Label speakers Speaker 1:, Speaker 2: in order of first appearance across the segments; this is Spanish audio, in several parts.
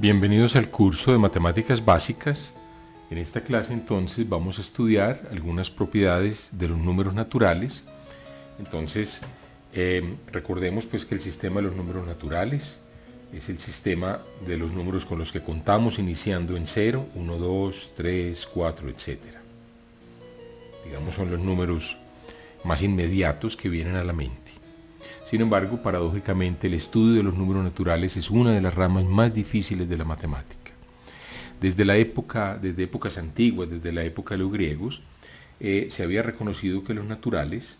Speaker 1: Bienvenidos al curso de Matemáticas Básicas. En esta clase entonces vamos a estudiar algunas propiedades de los números naturales. Entonces recordemos pues que el sistema de los números naturales es el sistema de los números con los que contamos iniciando en 0, 1, 2, 3, 4, etc. Digamos son los números más inmediatos que vienen a la mente. Sin embargo, paradójicamente, el estudio de los números naturales es una de las ramas más difíciles de la matemática. Desde épocas antiguas, desde la época de los griegos, se había reconocido que los naturales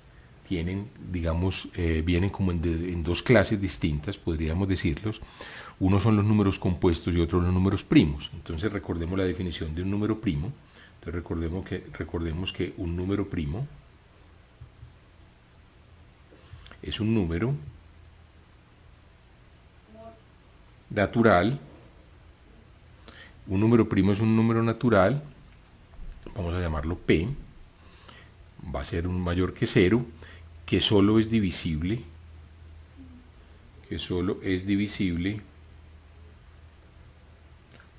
Speaker 1: tienen, vienen como en dos clases distintas, podríamos decirlos. Unos son los números compuestos y otros los números primos. Entonces recordemos la definición de un número primo. Entonces recordemos que un número primo es un número natural. Un número primo es un número natural, vamos a llamarlo P, va a ser un mayor que 0, que solo es divisible,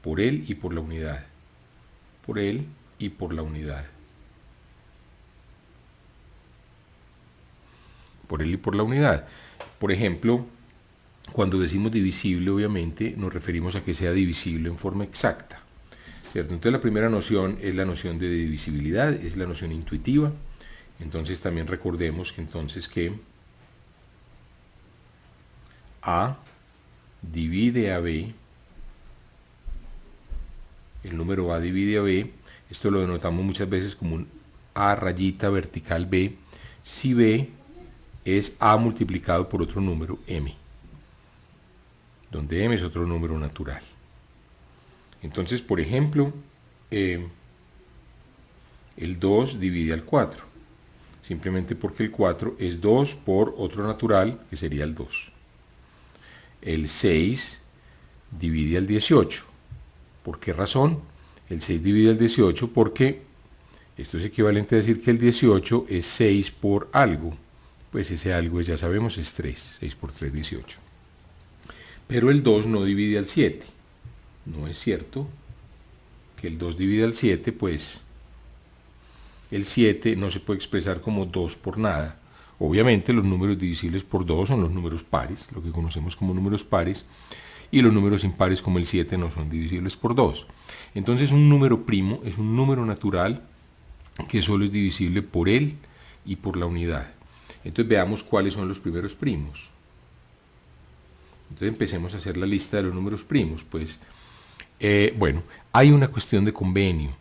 Speaker 1: por él y por la unidad. Por él y por la unidad. Por él y por la unidad. Por ejemplo, cuando decimos divisible, obviamente, nos referimos a que sea divisible en forma exacta, ¿cierto? Entonces la primera noción es la noción de divisibilidad, es la noción intuitiva. Entonces también recordemos que A divide a B, el número A divide a B, esto lo denotamos muchas veces como un A rayita vertical B, si B es A multiplicado por otro número, M, donde M es otro número natural. Entonces, por ejemplo, el 2 divide al 4, simplemente porque el 4 es 2 por otro natural, que sería el 2. El 6 divide al 18. ¿Por qué razón? El 6 divide al 18 porque esto es equivalente a decir que el 18 es 6 por algo. Pues ese algo, ya sabemos, es 3. 6 por 3, 18. Pero el 2 no divide al 7. No es cierto que el 2 divide al 7, pues el 7 no se puede expresar como 2 por nada. Obviamente los números divisibles por 2 son los números pares, lo que conocemos como números pares, y los números impares como el 7 no son divisibles por 2. Entonces un número primo es un número natural que solo es divisible por él y por la unidad. Entonces veamos cuáles son los primeros primos. Entonces empecemos a hacer la lista de los números primos. Pues, bueno, hay una cuestión de convenio.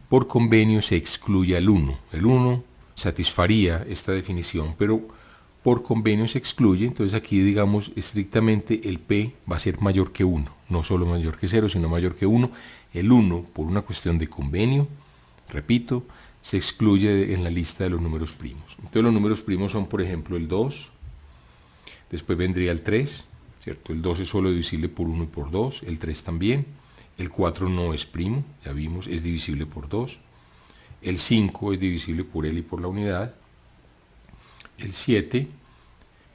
Speaker 1: Por convenio se excluye al 1. El 1 satisfaría esta definición, pero por convenio se excluye. Entonces aquí, digamos, estrictamente el P va a ser mayor que 1. No solo mayor que 0, sino mayor que 1. El 1, por una cuestión de convenio, repito, se excluye en la lista de los números primos. Entonces los números primos son, por ejemplo, el 2, después vendría el 3, ¿cierto? El 2 es solo divisible por 1 y por 2, el 3 también, el 4 no es primo, ya vimos, es divisible por 2, el 5 es divisible por él y por la unidad, el 7,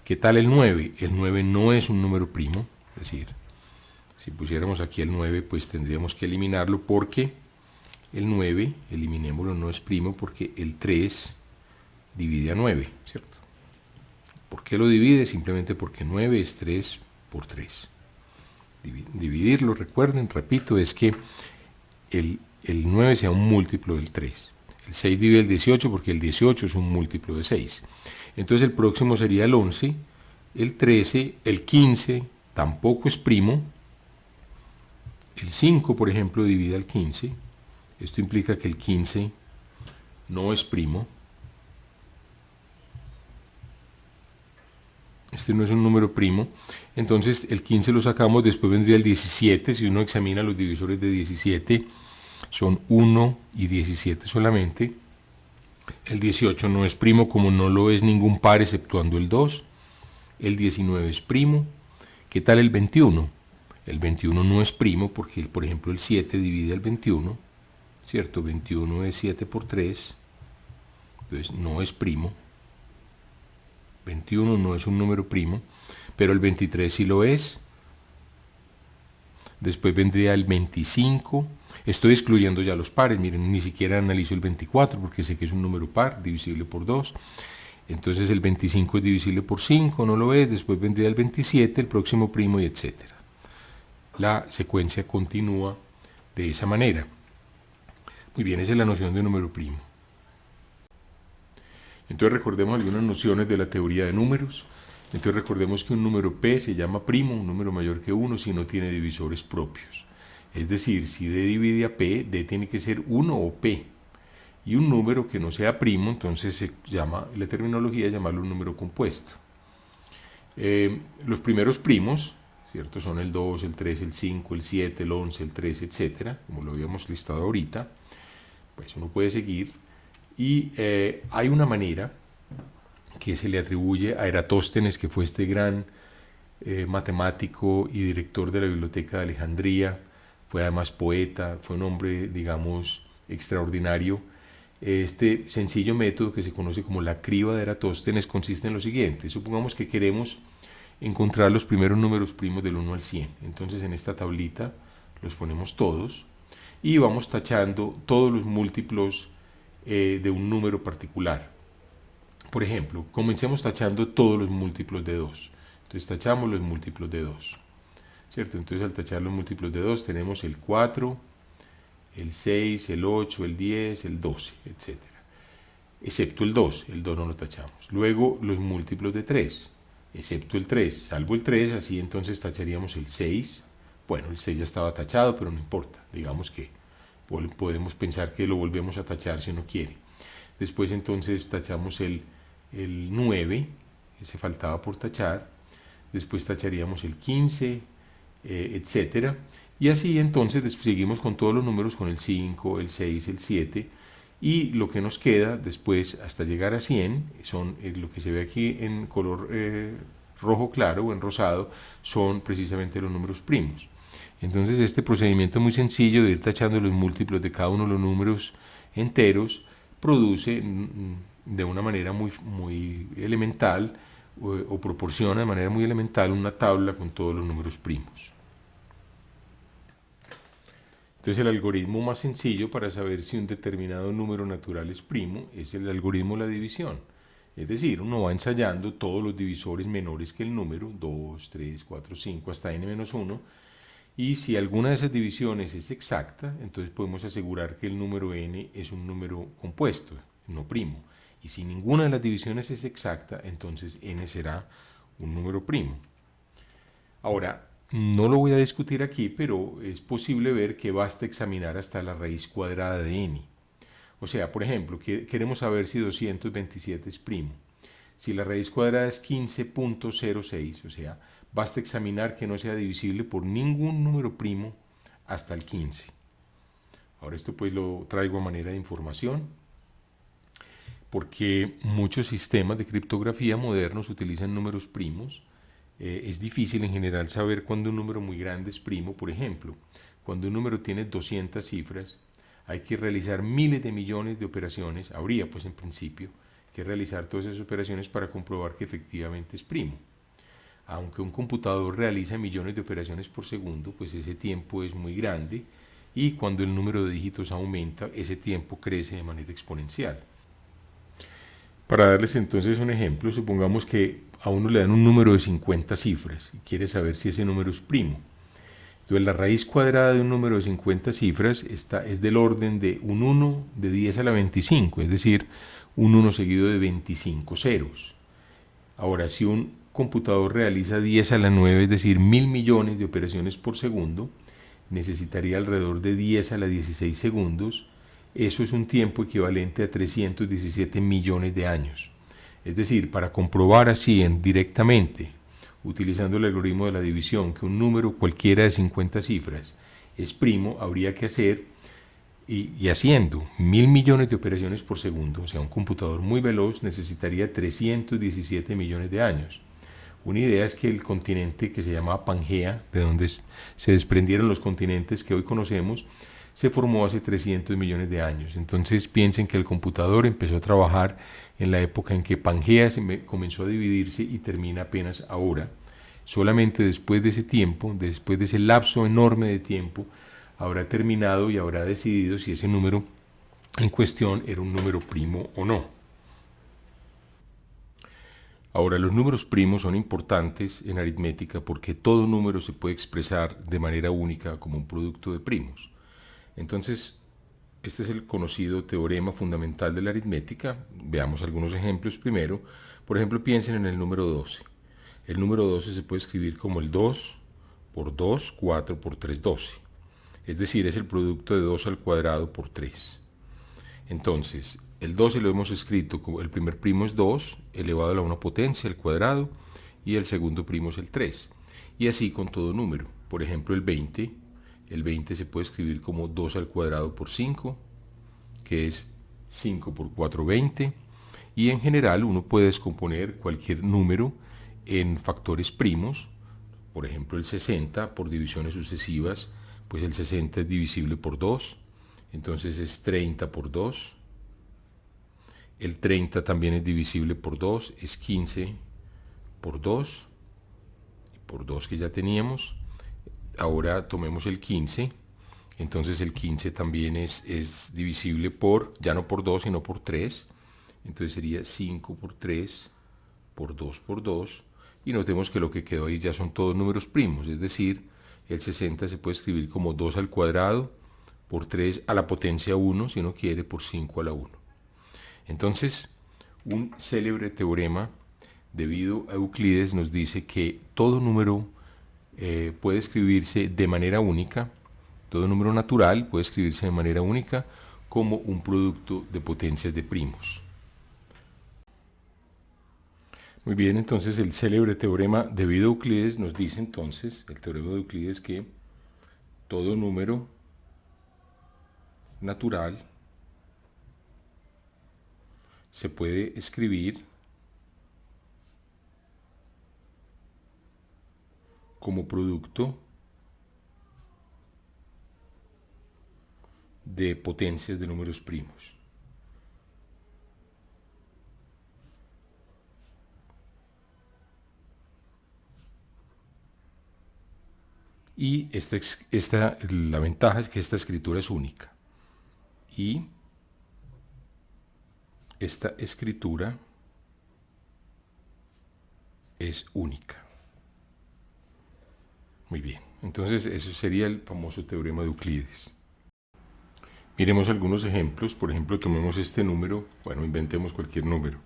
Speaker 1: ¿qué tal el 9? El 9 no es un número primo, es decir, si pusiéramos aquí el 9, pues tendríamos que eliminarlo porque el 9, eliminémoslo, no es primo porque el 3 divide a 9, ¿cierto? ¿Por qué lo divide? Simplemente porque 9 es 3 por 3. Dividirlo, recuerden, repito, es que el 9 sea un múltiplo del 3. El 6 divide el 18 porque el 18 es un múltiplo de 6. Entonces el próximo sería el 11, el 13, el 15 tampoco es primo. El 5, por ejemplo, divide al 15. Esto implica que el 15 no es primo. Este no es un número primo. Entonces el 15 lo sacamos, después vendría el 17. Si uno examina los divisores de 17, son 1 y 17 solamente. El 18 no es primo, como no lo es ningún par exceptuando el 2. El 19 es primo. ¿Qué tal el 21? El 21 no es primo porque, por ejemplo, el 7 divide al 21. ¿Cierto? 21 es 7 por 3, entonces no es primo. 21 no es un número primo, pero el 23 sí lo es. después vendría el 25, estoy excluyendo ya los pares, miren, ni siquiera analizo el 24 porque sé que es un número par, divisible por 2, entonces el 25 es divisible por 5, no lo es, después vendría el 27, el próximo primo y etcétera. La secuencia continúa de esa manera. Muy bien, esa es la noción de número primo. Entonces recordemos algunas nociones de la teoría de números. Entonces recordemos que un número P se llama primo, un número mayor que 1, si no tiene divisores propios. Es decir, si D divide a P, D tiene que ser 1 o P. Y un número que no sea primo, entonces se llama, la terminología es llamarlo un número compuesto. Los primeros primos, ¿cierto? Son el 2, el 3, el 5, el 7, el 11, el 13, etcétera, como lo habíamos listado ahorita. Pues uno puede seguir. Y hay una manera que se le atribuye a Eratóstenes, que fue este gran matemático y director de la Biblioteca de Alejandría, fue además poeta, fue un hombre, digamos, extraordinario. Este sencillo método que se conoce como la criba de Eratóstenes consiste en lo siguiente: supongamos que queremos encontrar los primeros números primos del 1 al 100, entonces en esta tablita los ponemos todos y vamos tachando todos los múltiplos de un número particular. Por ejemplo, comencemos tachando todos los múltiplos de 2. Entonces tachamos los múltiplos de 2, ¿cierto? Entonces al tachar los múltiplos de 2 tenemos el 4, el 6, el 8, el 10, el 12, etc. Excepto el 2 no lo tachamos. Luego los múltiplos de 3, excepto el 3, salvo el 3, así entonces tacharíamos el 6. Bueno, el 6 ya estaba tachado, pero no importa, digamos que podemos pensar que lo volvemos a tachar si uno quiere. Después entonces tachamos el 9, que se faltaba por tachar. Después tacharíamos el 15, etcétera. Y así entonces seguimos con todos los números, con el 5, el 6, el 7. Y lo que nos queda después hasta llegar a 100, son lo que se ve aquí en color rojo claro o en rosado, son precisamente los números primos. Entonces este procedimiento muy sencillo de ir tachando los múltiplos de cada uno de los números enteros produce de una manera muy elemental o proporciona de manera muy elemental una tabla con todos los números primos. Entonces el algoritmo más sencillo para saber si un determinado número natural es primo es el algoritmo de la división. Es decir, uno va ensayando todos los divisores menores que el número, 2, 3, 4, 5, hasta n-1, y si alguna de esas divisiones es exacta, entonces podemos asegurar que el número n es un número compuesto, no primo. Y si ninguna de las divisiones es exacta, entonces n será un número primo. Ahora, no lo voy a discutir aquí, pero es posible ver que basta examinar hasta la raíz cuadrada de n. O sea, por ejemplo, queremos saber si 227 es primo. Si la raíz cuadrada es 15.06, o sea, basta examinar que no sea divisible por ningún número primo hasta el 15. Ahora esto pues lo traigo a manera de información, porque muchos sistemas de criptografía modernos utilizan números primos. Es difícil en general saber cuándo un número muy grande es primo. Por ejemplo, cuando un número tiene 200 cifras, hay que realizar miles de millones de operaciones, habría pues en principio que realizar todas esas operaciones para comprobar que efectivamente es primo. Aunque un computador realiza millones de operaciones por segundo, pues ese tiempo es muy grande y cuando el número de dígitos aumenta, ese tiempo crece de manera exponencial. Para darles entonces un ejemplo, supongamos que a uno le dan un número de 50 cifras y quiere saber si ese número es primo. Entonces la raíz cuadrada de un número de 50 cifras es del orden de un 1 de 10 a la 25, es decir, un 1 seguido de 25 ceros. Ahora, si un computador realiza 10 a la 9, es decir, 1000 millones de operaciones por segundo, necesitaría alrededor de 10 a la 16 segundos. Eso es un tiempo equivalente a 317 millones de años. Es decir, para comprobar así directamente, utilizando el algoritmo de la división, que un número cualquiera de 50 cifras es primo, habría que hacer, y haciendo 1000 millones de operaciones por segundo, o sea, un computador muy veloz necesitaría 317 millones de años. Una idea es que el continente que se llamaba Pangea, de donde se desprendieron los continentes que hoy conocemos, se formó hace 300 millones de años. Entonces piensen que el computador empezó a trabajar en la época en que Pangea comenzó a dividirse y termina apenas ahora. Solamente después de ese tiempo, después de ese lapso enorme de tiempo, habrá terminado y habrá decidido si ese número en cuestión era un número primo o no. Ahora, los números primos son importantes en aritmética porque todo número se puede expresar de manera única como un producto de primos. Entonces, este es el conocido teorema fundamental de la aritmética. Veamos algunos ejemplos primero. Por ejemplo, piensen en el número 12. El número 12 se puede escribir como el 2 por 2, 4 por 3, 12. Es decir, es el producto de 2 al cuadrado por 3. Entonces, el 12 lo hemos escrito como el primer primo es 2 elevado a la 1 potencia al cuadrado y el segundo primo es el 3. Y así con todo número. Por ejemplo, el 20 se puede escribir como 2 al cuadrado por 5, que es 5 por 4, 20. Y en general uno puede descomponer cualquier número en factores primos. Por ejemplo, el 60 por divisiones sucesivas, pues el 60 es divisible por 2. Entonces es 30 por 2. El 30 también es divisible por 2, es 15 por 2. Por 2 que ya teníamos. Ahora tomemos el 15. Entonces el 15 también es divisible por, ya no por 2, sino por 3. Entonces sería 5 por 3 por 2 por 2. Y notemos que lo que quedó ahí ya son todos números primos. Es decir, el 60 se puede escribir como 2 al cuadrado por 3 a la potencia 1, si uno quiere, por 5 a la 1. Entonces, un célebre teorema debido a Euclides nos dice que todo número puede escribirse de manera única, todo número natural puede escribirse de manera única como un producto de potencias de primos. Muy bien, entonces el célebre teorema debido a Euclides nos dice entonces, el teorema de Euclides, que todo número natural se puede escribir como producto de potencias de números primos. Y la ventaja es que esta escritura es única. Y esta escritura es única. Muy bien, entonces eso sería el famoso teorema de Euclides. Miremos algunos ejemplos. Por ejemplo, tomemos este número, bueno, inventemos cualquier número.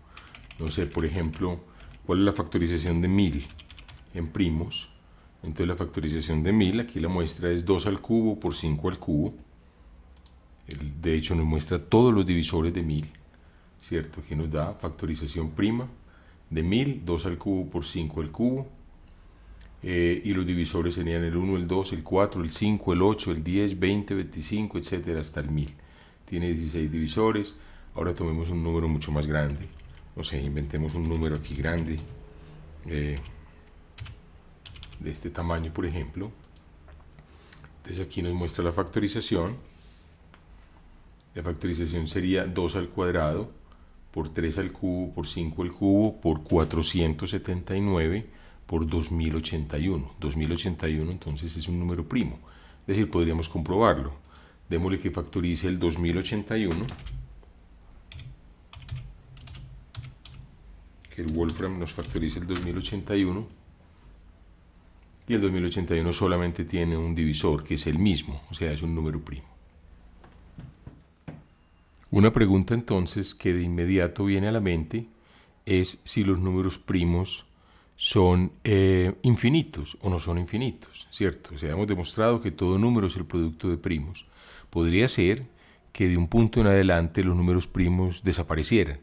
Speaker 1: No sé, por ejemplo, ¿cuál es la factorización de 1000 en primos? Entonces la factorización de 1000, aquí la muestra es 2 al cubo por 5 al cubo. De hecho nos muestra todos los divisores de 1000, ¿cierto? Aquí nos da factorización prima de 1000, 2 al cubo por 5 al cubo. Y los divisores serían el 1, el 2, el 4, el 5, el 8, el 10, 20, 25, etcétera, hasta el 1000. Tiene 16 divisores. Ahora tomemos un número mucho más grande. No sé, inventemos un número aquí grande. De este tamaño, por ejemplo. Entonces aquí nos muestra la factorización. La factorización sería 2 al cuadrado por 3 al cubo por 5 al cubo por 479 por 2081. 2081 entonces es un número primo. Es decir, podríamos comprobarlo. Démosle que factorice el 2081. Que el Wolfram nos factorice el 2081. Y el 2081 solamente tiene un divisor, que es el mismo, o sea, es un número primo. Una pregunta entonces que de inmediato viene a la mente es si los números primos son infinitos o no son infinitos, ¿cierto? O sea, hemos demostrado que todo número es el producto de primos. Podría ser que de un punto en adelante los números primos desaparecieran.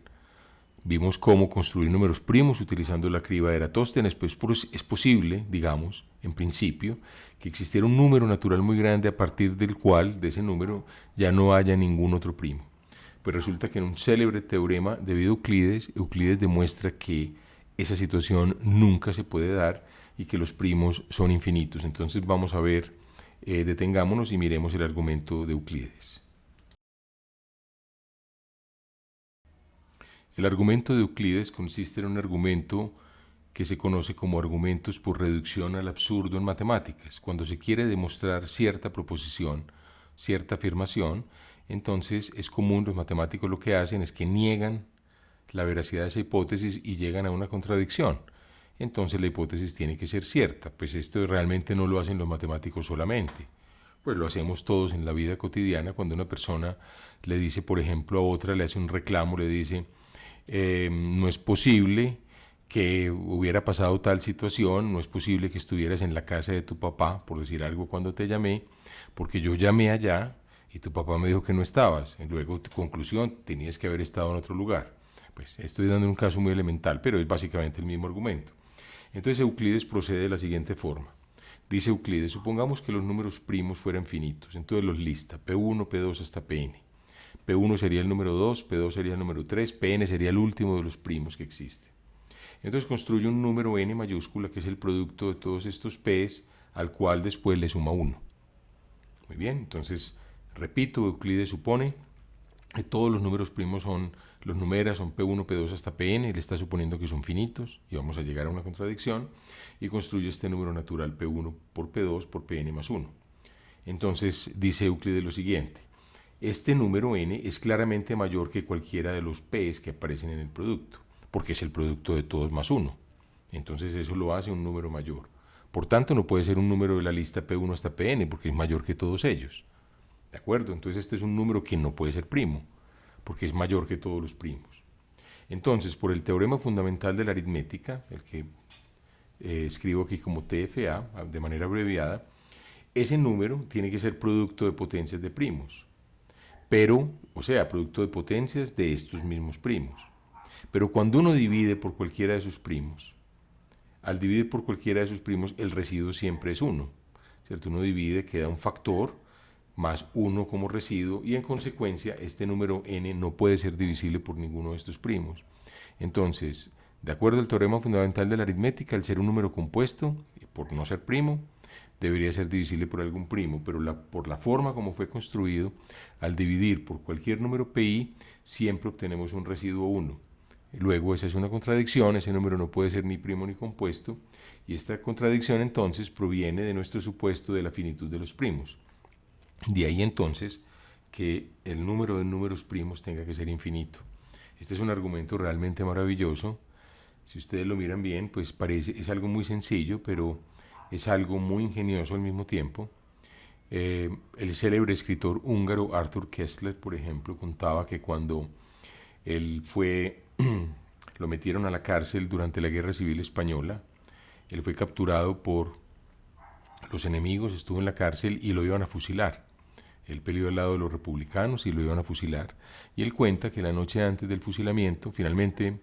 Speaker 1: Vimos cómo construir números primos utilizando la criba de Eratóstenes, pues es posible, digamos, en principio, que existiera un número natural muy grande a partir del cual, de ese número, ya no haya ningún otro primo. Pues resulta que en un célebre teorema debido a Euclides, Euclides demuestra que esa situación nunca se puede dar y que los primos son infinitos. Entonces vamos a ver, detengámonos y miremos el argumento de Euclides. El argumento de Euclides consiste en un argumento que se conoce como argumentos por reducción al absurdo en matemáticas. Cuando se quiere demostrar cierta proposición, cierta afirmación, entonces es común, los matemáticos lo que hacen es que niegan la veracidad de esa hipótesis y llegan a una contradicción. Entonces la hipótesis tiene que ser cierta. Pues esto realmente no lo hacen los matemáticos solamente. Pues lo hacemos todos en la vida cotidiana. Cuando una persona le dice, por ejemplo, a otra, le hace un reclamo, le dice, no es posible que hubiera pasado tal situación, no es posible que estuvieras en la casa de tu papá, por decir algo, cuando te llamé, porque yo llamé allá y tu papá me dijo que no estabas. Y luego, conclusión, tenías que haber estado en otro lugar. Pues estoy dando un caso muy elemental, pero es básicamente el mismo argumento. Entonces Euclides procede de la siguiente forma. Dice Euclides, supongamos que los números primos fueran finitos, entonces los lista, P1, P2 hasta Pn. P1 sería el número 2, P2 sería el número 3, Pn sería el último de los primos que existe. Entonces construye un número n mayúscula que es el producto de todos estos p's, al cual después le suma 1. Muy bien, entonces, repito, Euclides supone que todos los números primos los numera, son P1, P2 hasta Pn, él está suponiendo que son finitos, y vamos a llegar a una contradicción, y construye este número natural P1 por P2 por Pn más 1. Entonces, dice Euclides lo siguiente, este número n es claramente mayor que cualquiera de los p's que aparecen en el producto, porque es el producto de todos más 1. Entonces eso lo hace un número mayor. Por tanto, no puede ser un número de la lista P1 hasta Pn, porque es mayor que todos ellos. ¿De acuerdo? Entonces este es un número que no puede ser primo, porque es mayor que todos los primos. Entonces, por el teorema fundamental de la aritmética, el que escribo aquí como TFA, de manera abreviada, ese número tiene que ser producto de potencias de primos. Pero, o sea, producto de potencias de estos mismos primos. Pero cuando uno divide por cualquiera de sus primos, al dividir por cualquiera de sus primos, el residuo siempre es 1. ¿Cierto? Uno divide, queda un factor más 1 como residuo y en consecuencia este número n no puede ser divisible por ninguno de estos primos. Entonces, de acuerdo al teorema fundamental de la aritmética, al ser un número compuesto, por no ser primo, debería ser divisible por algún primo, pero por la forma como fue construido, al dividir por cualquier número pi, siempre obtenemos un residuo 1. Luego esa es una contradicción, ese número no puede ser ni primo ni compuesto, y esta contradicción entonces proviene de nuestro supuesto de la finitud de los primos. De ahí entonces que el número de números primos tenga que ser infinito. Este es un argumento realmente maravilloso. Si ustedes lo miran bien, pues es algo muy sencillo, pero es algo muy ingenioso al mismo tiempo. El célebre escritor húngaro Arthur Koestler, por ejemplo, contaba que cuando él lo metieron a la cárcel durante la Guerra Civil Española, él fue capturado por los enemigos, estuvo en la cárcel y lo iban a fusilar. Él peleó al lado de los republicanos y lo iban a fusilar. Y él cuenta que la noche antes del fusilamiento, finalmente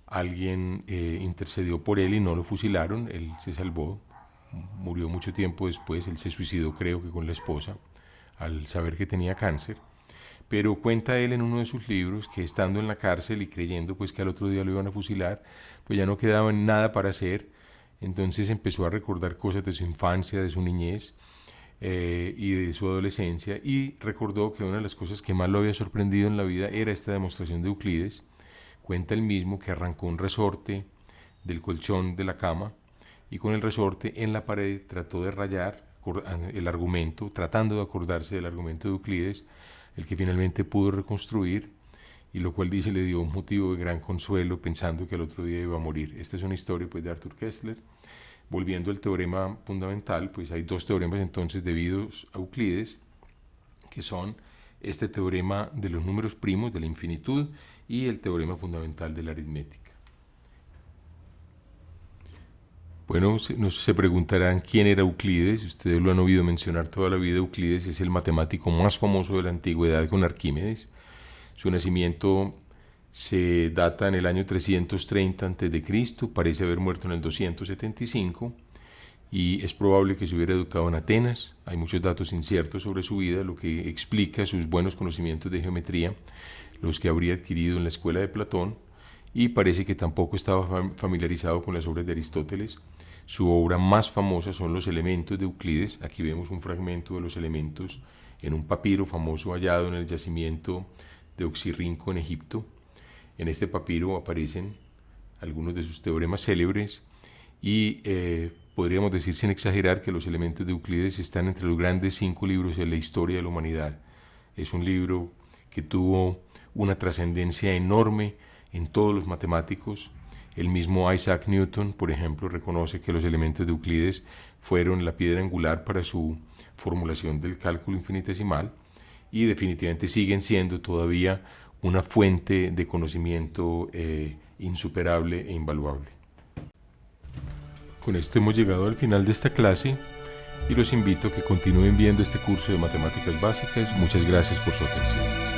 Speaker 1: alguien intercedió por él y no lo fusilaron. Él se salvó, murió mucho tiempo después. Él se suicidó, creo que con la esposa, al saber que tenía cáncer. Pero cuenta él en uno de sus libros que estando en la cárcel y creyendo pues que al otro día lo iban a fusilar, pues ya no quedaba nada para hacer. Entonces empezó a recordar cosas de su infancia, de su niñez y de su adolescencia, y recordó que una de las cosas que más lo había sorprendido en la vida era esta demostración de Euclides. Cuenta él mismo que arrancó un resorte del colchón de la cama y con el resorte en la pared trató de rayar el argumento, tratando de acordarse del argumento de Euclides, el que finalmente pudo reconstruir, y lo cual dice le dio un motivo de gran consuelo pensando que al otro día iba a morir. Esta es una historia pues de Arthur Koestler. Volviendo al teorema fundamental, pues hay dos teoremas entonces debidos a Euclides, que son este teorema de los números primos, de la infinitud, y el teorema fundamental de la aritmética. Bueno, se preguntarán quién era Euclides. Ustedes lo han oído mencionar toda la vida. Euclides es el matemático más famoso de la antigüedad con Arquímedes. Su nacimiento se data en el año 330 a.C., parece haber muerto en el 275, y es probable que se hubiera educado en Atenas. Hay muchos datos inciertos sobre su vida, lo que explica sus buenos conocimientos de geometría, los que habría adquirido en la escuela de Platón, y parece que tampoco estaba familiarizado con las obras de Aristóteles. Su obra más famosa son los elementos de Euclides. Aquí vemos un fragmento de los elementos en un papiro famoso hallado en el yacimiento de Oxirrinco en Egipto. En este papiro aparecen algunos de sus teoremas célebres y podríamos decir sin exagerar que los elementos de Euclides están entre los grandes 5 libros de la historia de la humanidad. Es un libro que tuvo una trascendencia enorme en todos los matemáticos. El mismo Isaac Newton, por ejemplo, reconoce que los elementos de Euclides fueron la piedra angular para su formulación del cálculo infinitesimal y definitivamente siguen siendo todavía una fuente de conocimiento insuperable e invaluable. Con esto hemos llegado al final de esta clase y los invito a que continúen viendo este curso de matemáticas básicas. Muchas gracias por su atención.